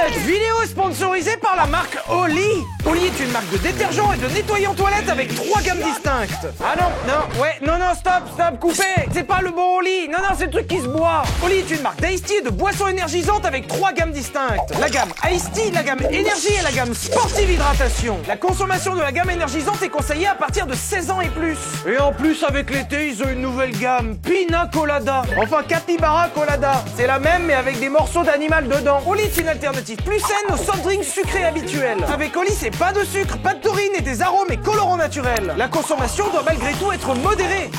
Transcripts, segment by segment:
Cette vidéo est sponsorisée par la marque Oli. Oli est une marque de détergent et de nettoyant toilette avec 3 gammes distinctes. Ah non, stop, coupez. C'est pas le bon Oli. Non, c'est le truc qui se boit. Oli est une marque d'Ice Tea et de boissons énergisantes avec 3 gammes distinctes. La gamme Ice Tea, la gamme Énergie et la gamme Sportive Hydratation. La consommation de la gamme énergisante est conseillée à partir de 16 ans et plus. Et en plus, avec l'été, ils ont une nouvelle gamme, Pina Colada. Enfin, Capybara Colada. C'est la même, mais avec des morceaux d'animal dedans. Oli est une alternative plus saine aux soft drinks sucrés habituels. Avec Oli, c'est pas de sucre, pas de taurine et des arômes et colorants naturels. La consommation doit malgré tout être modérée.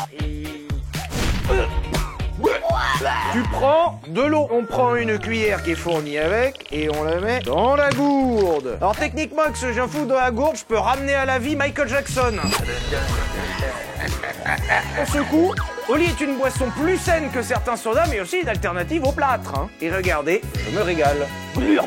Tu prends de l'eau. On prend une cuillère qui est fournie avec et on la met dans la gourde. Alors techniquement, avec ce j'en fous dans la gourde, je peux ramener à la vie Michael Jackson. On secoue. Oli est une boisson plus saine que certains sodas, mais aussi une alternative au plâtre. Et regardez, je me régale. Et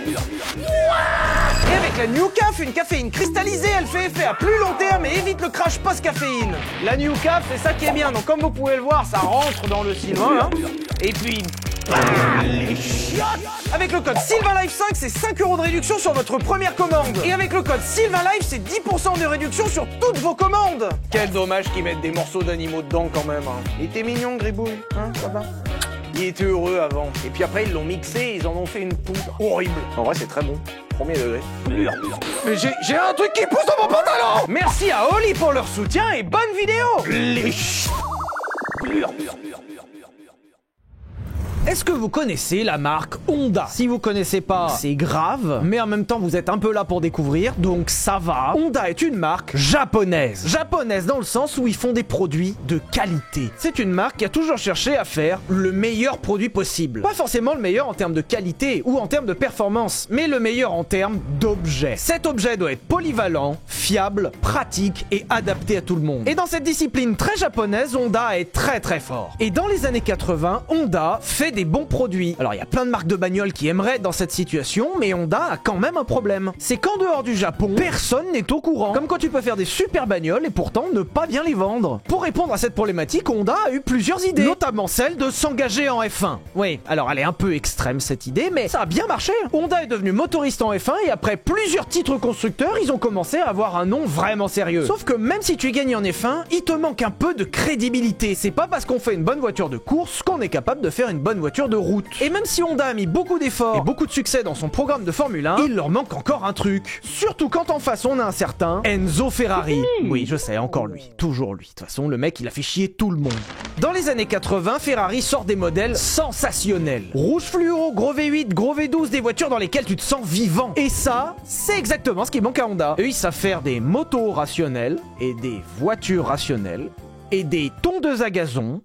avec la New Caf, une caféine cristallisée, elle fait effet à plus long terme et évite le crash post-caféine. La New Caf, c'est ça qui est bien. Donc comme vous pouvez le voir, ça rentre dans le Sylvain. Et puis... les chiottes. Avec le code SylvainLife5, c'est 5 € de réduction sur votre première commande. Et avec le code SylvainLife, c'est 10% de réduction sur toutes vos commandes. Quel dommage qu'ils mettent des morceaux d'animaux dedans quand même. Il était mignon, Gribouille, ça va. Il était heureux avant. Et puis après, ils l'ont mixé, ils en ont fait une poudre horrible. En vrai, c'est très bon. Premier degré. Mais j'ai un truc qui pousse dans mon pantalon. Merci à Oli pour leur soutien et bonne vidéo. Est-ce que vous connaissez la marque Honda? Si vous connaissez pas, c'est grave, mais en même temps vous êtes un peu là pour découvrir, donc ça va. Honda est une marque japonaise. Japonaise dans le sens où ils font des produits de qualité. C'est une marque qui a toujours cherché à faire le meilleur produit possible. Pas forcément le meilleur en termes de qualité ou en termes de performance, mais le meilleur en termes d'objet. Cet objet doit être polyvalent, fiable, pratique et adapté à tout le monde. Et dans cette discipline très japonaise, Honda est très fort. Et dans les années 80, Honda fait des bons produits. Alors il y a plein de marques de bagnoles qui aimeraient être dans cette situation, mais Honda a quand même un problème. C'est qu'en dehors du Japon, personne n'est au courant. Comme quand tu peux faire des super bagnoles et pourtant ne pas bien les vendre. Pour répondre à cette problématique, Honda a eu plusieurs idées, notamment celle de s'engager en F1. Oui, alors elle est un peu extrême cette idée, mais ça a bien marché. Honda est devenu motoriste en F1 et après plusieurs titres constructeurs, ils ont commencé à avoir un nom vraiment sérieux. Sauf que même si tu es gagné en F1, il te manque un peu de crédibilité. C'est pas parce qu'on fait une bonne voiture de course qu'on est capable de faire une bonne voiture de route. Et même si Honda a mis beaucoup d'efforts et beaucoup de succès dans son programme de Formule 1, il leur manque encore un truc. Surtout quand en face on a un certain Enzo Ferrari. Oui, je sais, encore lui. Toujours lui. De toute façon, le mec, il a fait chier tout le monde. Dans les années 80, Ferrari sort des modèles sensationnels. Rouge fluo, gros V8, gros V12, des voitures dans lesquelles tu te sens vivant. Et ça, c'est exactement ce qui manque à Honda. Eux, ils savent faire des motos rationnelles et des voitures rationnelles et des tondeuses à gazon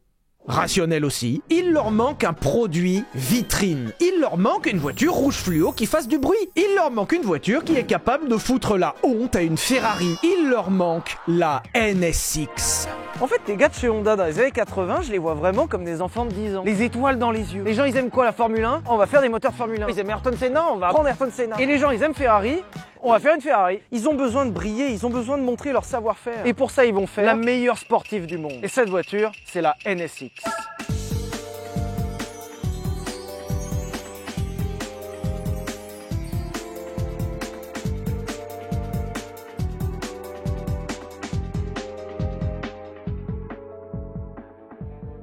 rationnel aussi. Il leur manque un produit vitrine. Il leur manque une voiture rouge fluo qui fasse du bruit. Il leur manque une voiture qui est capable de foutre la honte à une Ferrari. Il leur manque la NSX. En fait, les gars de chez Honda dans les années 80, je les vois vraiment comme des enfants de 10 ans. Les étoiles dans les yeux. Les gens, ils aiment quoi, la Formule 1? On va faire des moteurs Formule 1. Ils aiment Ayrton Senna, on va prendre Ayrton Senna. Et les gens, ils aiment Ferrari, on va faire une Ferrari. Ils ont besoin de briller, ils ont besoin de montrer leur savoir-faire. Et pour ça, ils vont faire la meilleure sportive du monde. Et cette voiture, c'est la NSX.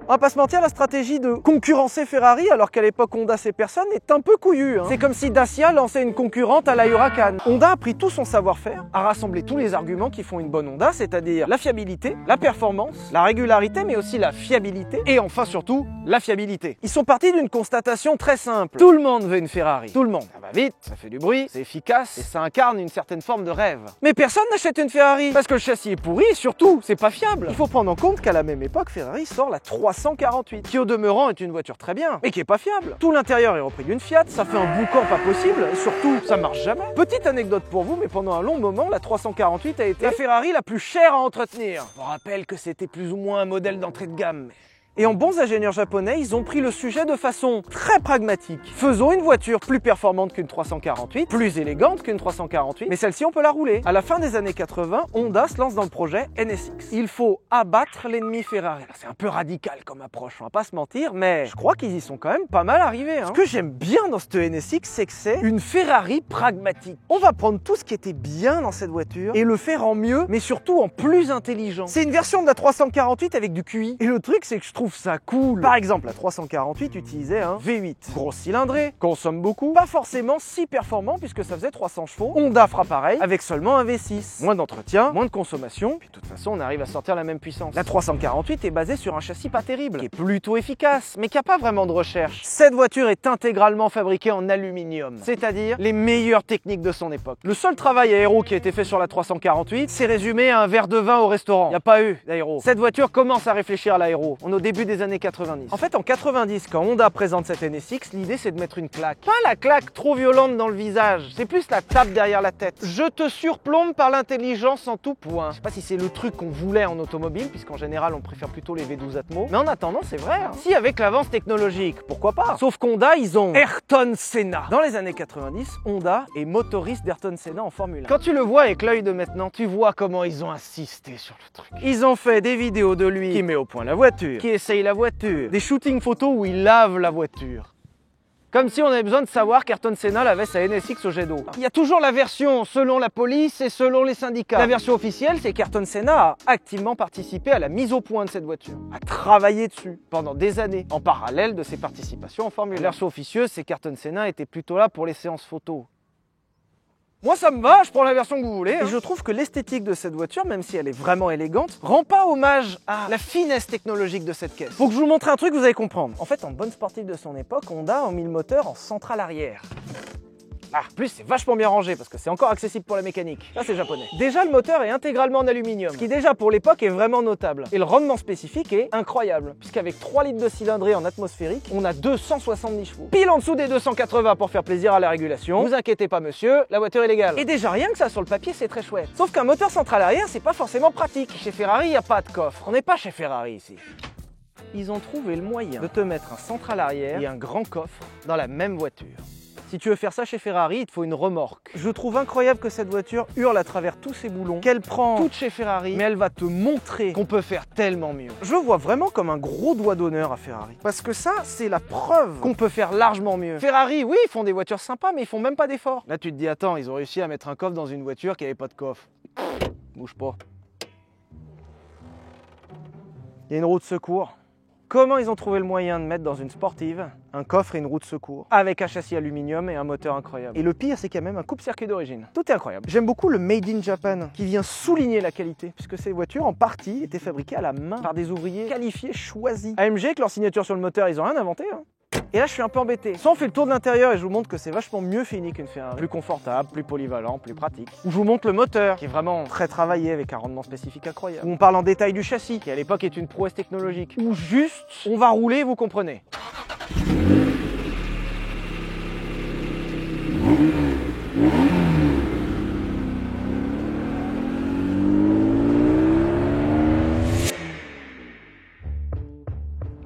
On va pas se mentir, la stratégie de concurrencer Ferrari, alors qu'à l'époque Honda c'est personne, est un peu couillue. C'est comme si Dacia lançait une concurrente à la Huracan. Honda a pris tout son savoir-faire, a rassemblé tous les arguments qui font une bonne Honda, c'est-à-dire la fiabilité, la performance, la régularité, mais aussi la fiabilité, et enfin surtout, la fiabilité. Ils sont partis d'une constatation très simple. Tout le monde veut une Ferrari. Tout le monde. Ça va vite, ça fait du bruit, c'est efficace, et ça incarne une certaine forme de rêve. Mais personne n'achète une Ferrari, parce que le châssis est pourri, et surtout, c'est pas fiable. Il faut prendre en compte qu'à la même époque, Ferrari sort la 348, qui au demeurant est une voiture très bien, mais qui est pas fiable. Tout l'intérieur est repris d'une Fiat, ça fait un boucan pas possible, et surtout, ça marche jamais. Petite anecdote pour vous, mais pendant un long moment, la 348 a été la Ferrari la plus chère à entretenir. Je vous rappelle que c'était plus ou moins un modèle d'entrée de gamme. Et en bons ingénieurs japonais, ils ont pris le sujet de façon très pragmatique. Faisons une voiture plus performante qu'une 348, plus élégante qu'une 348, mais celle-ci on peut la rouler. À la fin des années 80, Honda se lance dans le projet NSX. Il faut abattre l'ennemi Ferrari. C'est un peu radical comme approche, on va pas se mentir, mais je crois qu'ils y sont quand même pas mal arrivés. Ce que j'aime bien dans cette NSX, c'est que c'est une Ferrari pragmatique. On va prendre tout ce qui était bien dans cette voiture et le faire en mieux, mais surtout en plus intelligent. C'est une version de la 348 avec du QI. Et le truc, c'est que je trouve ça cool. Par exemple, la 348 utilisait un V8. Gros cylindré, consomme beaucoup, pas forcément si performant puisque ça faisait 300 chevaux. Honda fera pareil avec seulement un V6. Moins d'entretien, moins de consommation, puis de toute façon, on arrive à sortir la même puissance. La 348 est basée sur un châssis pas terrible, qui est plutôt efficace, mais qui n'a pas vraiment de recherche. Cette voiture est intégralement fabriquée en aluminium, c'est-à-dire les meilleures techniques de son époque. Le seul travail aéro qui a été fait sur la 348, c'est résumé à un verre de vin au restaurant. Il n'y a pas eu d'aéro. Cette voiture commence à réfléchir à l'aéro. On est au début des années 90. En fait, en 90, quand Honda présente cette NSX, l'idée c'est de mettre une claque. Pas la claque trop violente dans le visage, c'est plus la tape derrière la tête. Je te surplombe par l'intelligence en tout point. Je sais pas si c'est le truc qu'on voulait en automobile, puisqu'en général on préfère plutôt les V12 Atmo. Mais en attendant, c'est vrai. Si avec l'avance technologique, pourquoi pas? Sauf qu'Honda, ils ont Ayrton Senna. Dans les années 90, Honda est motoriste d'Ayrton Senna en Formule 1. Quand tu le vois avec l'œil de maintenant, tu vois comment ils ont insisté sur le truc. Ils ont fait des vidéos de lui qui met au point la voiture, qui essaye la voiture, des shootings photos où il lave la voiture. Comme si on avait besoin de savoir qu'Ayrton Senna lavait sa NSX au jet d'eau. Il y a toujours la version selon la police et selon les syndicats. La version officielle, c'est qu'Ayrton Senna a activement participé à la mise au point de cette voiture, a travaillé dessus pendant des années, en parallèle de ses participations en Formule 1. La version officieuse, c'est qu'Ayrton Senna était plutôt là pour les séances photos. Moi ça me va, je prends la version que vous voulez. Et je trouve que l'esthétique de cette voiture, même si elle est vraiment élégante, rend pas hommage à la finesse technologique de cette caisse. Faut que je vous montre un truc, vous allez comprendre. En fait, en bonne sportive de son époque, Honda a mis le moteur en centrale arrière. Ah, en plus c'est vachement bien rangé parce que c'est encore accessible pour la mécanique. Ça c'est japonais. Déjà le moteur est intégralement en aluminium, ce qui déjà pour l'époque est vraiment notable. Et le rendement spécifique est incroyable, puisqu'avec 3 litres de cylindrée en atmosphérique, on a 270 chevaux. Pile en dessous des 280 pour faire plaisir à la régulation. Vous inquiétez pas monsieur, la voiture est légale. Et déjà rien que ça sur le papier c'est très chouette. Sauf qu'un moteur central arrière c'est pas forcément pratique. Chez Ferrari il n'y a pas de coffre. On n'est pas chez Ferrari ici. Ils ont trouvé le moyen de te mettre un central arrière et un grand coffre dans la même voiture. Si tu veux faire ça chez Ferrari, il te faut une remorque. Je trouve incroyable que cette voiture hurle à travers tous ces boulons, qu'elle prend toute chez Ferrari, mais elle va te montrer qu'on peut faire tellement mieux. Je le vois vraiment comme un gros doigt d'honneur à Ferrari. Parce que ça, c'est la preuve qu'on peut faire largement mieux. Ferrari, oui, ils font des voitures sympas, mais ils font même pas d'efforts. Là, tu te dis, attends, ils ont réussi à mettre un coffre dans une voiture qui avait pas de coffre. Bouge pas. Il y a une roue de secours. Comment ils ont trouvé le moyen de mettre dans une sportive un coffre et une roue de secours avec un châssis aluminium et un moteur incroyable. Et le pire, c'est qu'il y a même un coupe-circuit d'origine. Tout est incroyable. J'aime beaucoup le Made in Japan qui vient souligner la qualité, puisque ces voitures en partie étaient fabriquées à la main par des ouvriers qualifiés, choisis. AMG, avec leur signature sur le moteur, ils ont rien inventé. Et là, je suis un peu embêté. Soit on fait le tour de l'intérieur et je vous montre que c'est vachement mieux fini qu'une Ferrari. Plus confortable, plus polyvalent, plus pratique. Ou je vous montre le moteur, qui est vraiment très travaillé avec un rendement spécifique incroyable. Ou on parle en détail du châssis, qui à l'époque est une prouesse technologique. Ou juste, on va rouler, vous comprenez.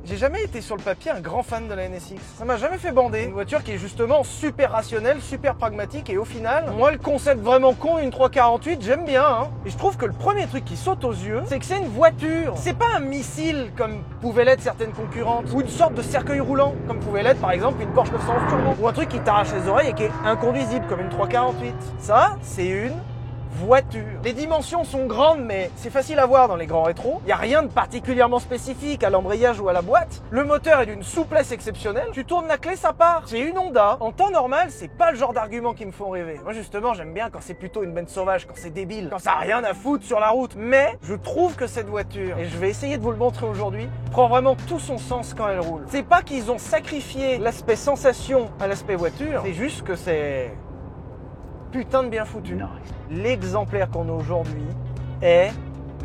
J'ai jamais été sur le papier un grand fan de la NSX. Ça m'a jamais fait bander. Une voiture qui est justement super rationnelle, super pragmatique et au final, moi le concept vraiment con, une 348, j'aime bien. Et je trouve que le premier truc qui saute aux yeux, c'est que c'est une voiture. C'est pas un missile comme pouvaient l'être certaines concurrentes ou une sorte de cercueil roulant comme pouvait l'être par exemple une Porsche 911 Turbo ou un truc qui t'arrache les oreilles et qui est inconduisible comme une 348. Ça, c'est une voiture. Les dimensions sont grandes, mais c'est facile à voir dans les grands rétros. Il n'y a rien de particulièrement spécifique à l'embrayage ou à la boîte. Le moteur est d'une souplesse exceptionnelle. Tu tournes la clé, ça part. C'est une Honda. En temps normal, c'est pas le genre d'arguments qui me font rêver. Moi, justement, j'aime bien quand c'est plutôt une bête sauvage, quand c'est débile, quand ça a rien à foutre sur la route. Mais je trouve que cette voiture, et je vais essayer de vous le montrer aujourd'hui, prend vraiment tout son sens quand elle roule. C'est pas qu'ils ont sacrifié l'aspect sensation à l'aspect voiture, c'est juste que c'est putain de bien foutu. L'exemplaire qu'on a aujourd'hui est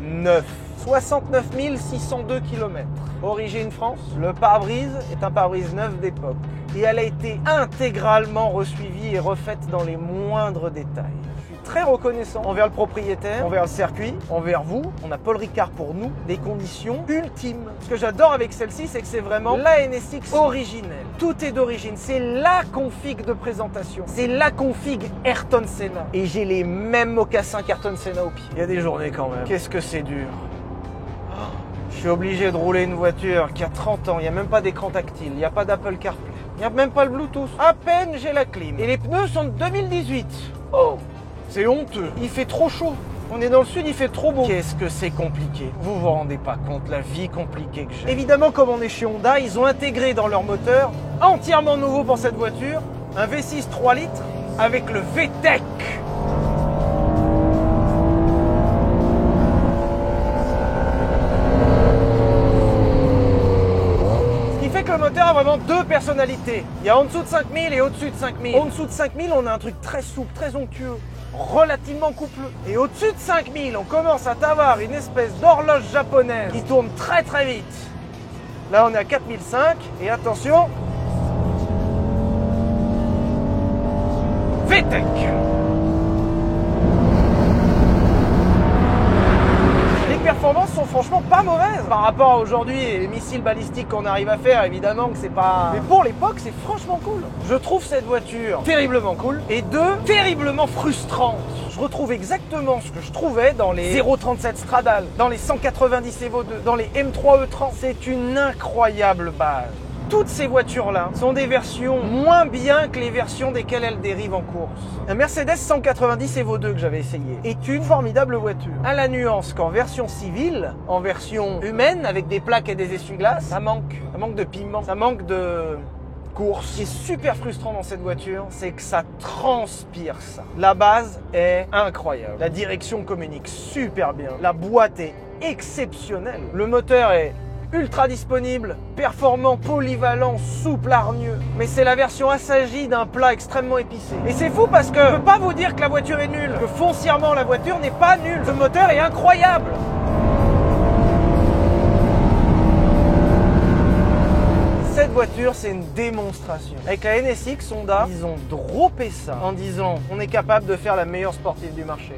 neuf. 69 602 km. Origine France. Le pare-brise est un pare-brise neuf d'époque. Et elle a été intégralement resuivie et refaite dans les moindres détails. Je suis être très reconnaissant envers le propriétaire, envers le circuit, envers vous. On a Paul Ricard pour nous, des conditions ultimes. Ce que j'adore avec celle-ci, c'est que c'est vraiment la NSX originelle. Tout est d'origine, c'est la config de présentation. C'est la config Ayrton Senna. Et j'ai les mêmes mocassins qu'Ayrton Senna au pied. Il y a des journées quand même. Qu'est-ce que c'est dur. Je suis obligé de rouler une voiture qui a 30 ans, il n'y a même pas d'écran tactile, il n'y a pas d'Apple CarPlay, il n'y a même pas le Bluetooth. À peine j'ai la clim. Et les pneus sont de 2018. Oh, c'est honteux. Il fait trop chaud. On est dans le sud, il fait trop beau. Qu'est-ce que c'est compliqué. Vous vous rendez pas compte la vie compliquée que j'ai. Évidemment, comme on est chez Honda, ils ont intégré dans leur moteur, entièrement nouveau pour cette voiture, un V6 3 litres avec le VTEC. Le moteur a vraiment deux personnalités. Il y a en dessous de 5000 et au-dessus de 5000. En dessous de 5000, on a un truc très souple, très onctueux, relativement coupleux. Et au-dessus de 5000, on commence à avoir une espèce d'horloge japonaise qui tourne très très vite. Là, on est à 4005 et attention, VTEC. Les performances sont franchement pas mauvaises par rapport à aujourd'hui et les missiles balistiques qu'on arrive à faire. Évidemment que c'est pas... Mais pour l'époque, c'est franchement cool. Je trouve cette voiture terriblement cool et terriblement frustrante. Je retrouve exactement ce que je trouvais dans les 037 Stradale, dans les 190 Evo 2, dans les M3 E30. C'est une incroyable base. Toutes ces voitures-là sont des versions moins bien que les versions desquelles elles dérivent en course. Un Mercedes 190 Evo 2 que j'avais essayé est une formidable voiture. À la nuance qu'en version civile, en version humaine, avec des plaques et des essuie-glaces, ça manque de piment, ça manque de course. Ce qui est super frustrant dans cette voiture, c'est que ça transpire ça. La base est incroyable. La direction communique super bien. La boîte est exceptionnelle. Le moteur est ultra disponible, performant, polyvalent, souple, hargneux. Mais c'est la version assagie d'un plat extrêmement épicé. Et c'est fou parce que je peux pas vous dire que la voiture est nulle, que foncièrement la voiture n'est pas nulle. Ce moteur est incroyable. Cette voiture, c'est une démonstration. Avec la NSX Honda, ils ont droppé ça en disant on est capable de faire la meilleure sportive du marché.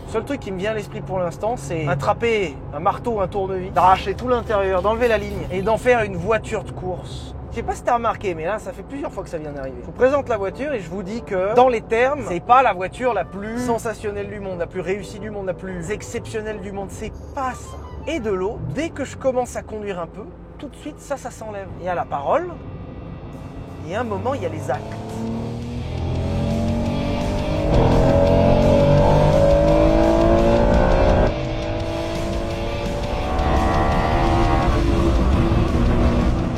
Le seul truc qui me vient à l'esprit pour l'instant, c'est attraper un marteau, un tournevis, d'arracher tout l'intérieur, d'enlever la ligne et d'en faire une voiture de course. Je sais pas si t'as remarqué, mais là, ça fait plusieurs fois que ça vient d'arriver. Je vous présente la voiture et je vous dis que, dans les termes, c'est pas la voiture la plus sensationnelle du monde, la plus réussie du monde, la plus exceptionnelle du monde. C'est pas ça. Et de l'eau, dès que je commence à conduire un peu, tout de suite, ça s'enlève. Il y a la parole, et à un moment, il y a les actes.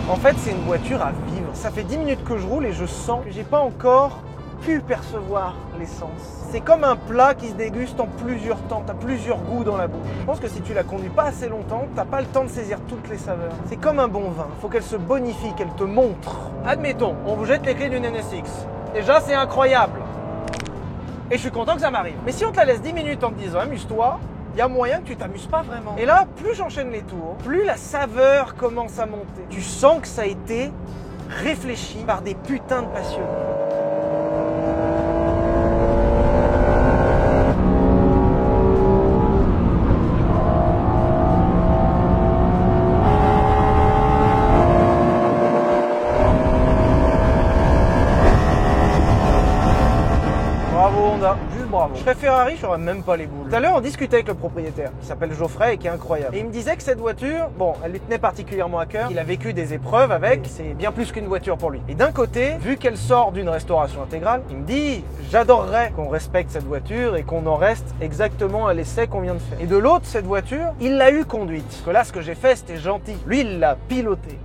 En fait, c'est une voiture à vivre. Ça fait 10 minutes que je roule et je sens que j'ai pas encore pu percevoir l'essence. C'est comme un plat qui se déguste en plusieurs temps. T'as plusieurs goûts dans la bouche. Je pense que si tu la conduis pas assez longtemps, t'as pas le temps de saisir toutes les saveurs. C'est comme un bon vin. Faut qu'elle se bonifie, qu'elle te montre. Admettons, on vous jette les clés d'une NSX. Déjà, c'est incroyable. Et je suis content que ça m'arrive. Mais si on te la laisse 10 minutes en te disant amuse-toi, il y a moyen que tu t'amuses pas vraiment. Et là, plus j'enchaîne les tours, plus la saveur commence à monter. Tu sens que ça a été réfléchi par des putains de passionnés. Bravo Honda, juste bravo. Je serais Ferrari, j'aurais même pas les boules. Tout à l'heure, on discutait avec le propriétaire, qui s'appelle Geoffrey et qui est incroyable. Et il me disait que cette voiture, bon, elle lui tenait particulièrement à cœur. Il a vécu des épreuves avec, c'est bien plus qu'une voiture pour lui. Et d'un côté, vu qu'elle sort d'une restauration intégrale, il me dit, j'adorerais qu'on respecte cette voiture et qu'on en reste exactement à l'essai qu'on vient de faire. Et de l'autre, cette voiture, il l'a eu conduite. Parce que là, ce que j'ai fait, c'était gentil. Lui, il l'a pilotée.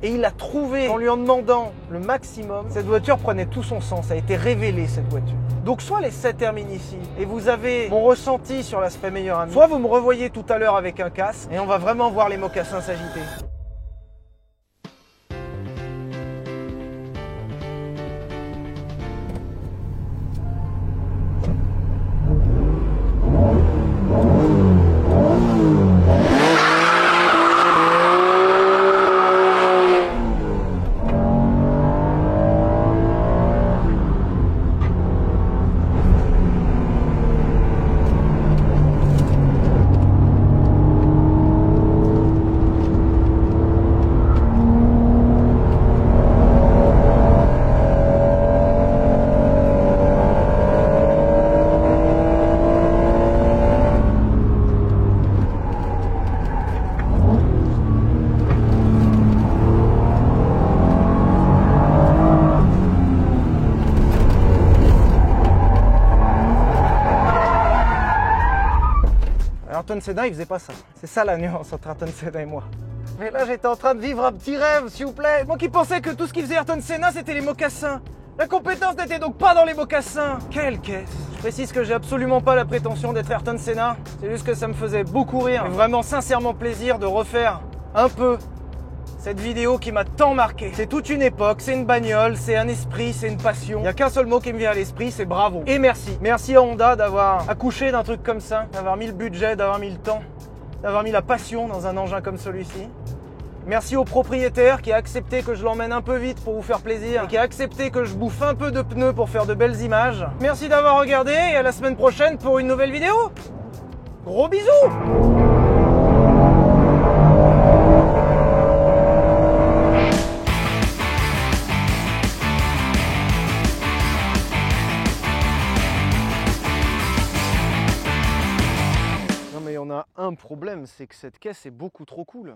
Et il a trouvé, en lui en demandant le maximum, cette voiture prenait tout son sens, ça a été révélé cette voiture. Donc soit l'essai termine ici, et vous avez mon ressenti sur l'aspect meilleur ami, soit vous me revoyez tout à l'heure avec un casque, et on va vraiment voir les mocassins s'agiter. Ayrton Senna, il faisait pas ça. C'est ça la nuance entre Ayrton Senna et moi. Mais là, j'étais en train de vivre un petit rêve, s'il vous plaît. Moi qui pensais que tout ce qu'il faisait Ayrton Senna, c'était les mocassins. La compétence n'était donc pas dans les mocassins. Quelle caisse. Je précise que j'ai absolument pas la prétention d'être Ayrton Senna. C'est juste que ça me faisait beaucoup rire. Et vraiment sincèrement plaisir de refaire un peu cette vidéo qui m'a tant marqué. C'est toute une époque, c'est une bagnole, c'est un esprit, c'est une passion. Il n'y a qu'un seul mot qui me vient à l'esprit, c'est bravo. Et merci. Merci à Honda d'avoir accouché d'un truc comme ça, d'avoir mis le budget, d'avoir mis le temps, d'avoir mis la passion dans un engin comme celui-ci. Merci au propriétaire qui a accepté que je l'emmène un peu vite pour vous faire plaisir et qui a accepté que je bouffe un peu de pneus pour faire de belles images. Merci d'avoir regardé et à la semaine prochaine pour une nouvelle vidéo. Gros bisous! Non mais on a un problème, c'est que cette caisse est beaucoup trop cool.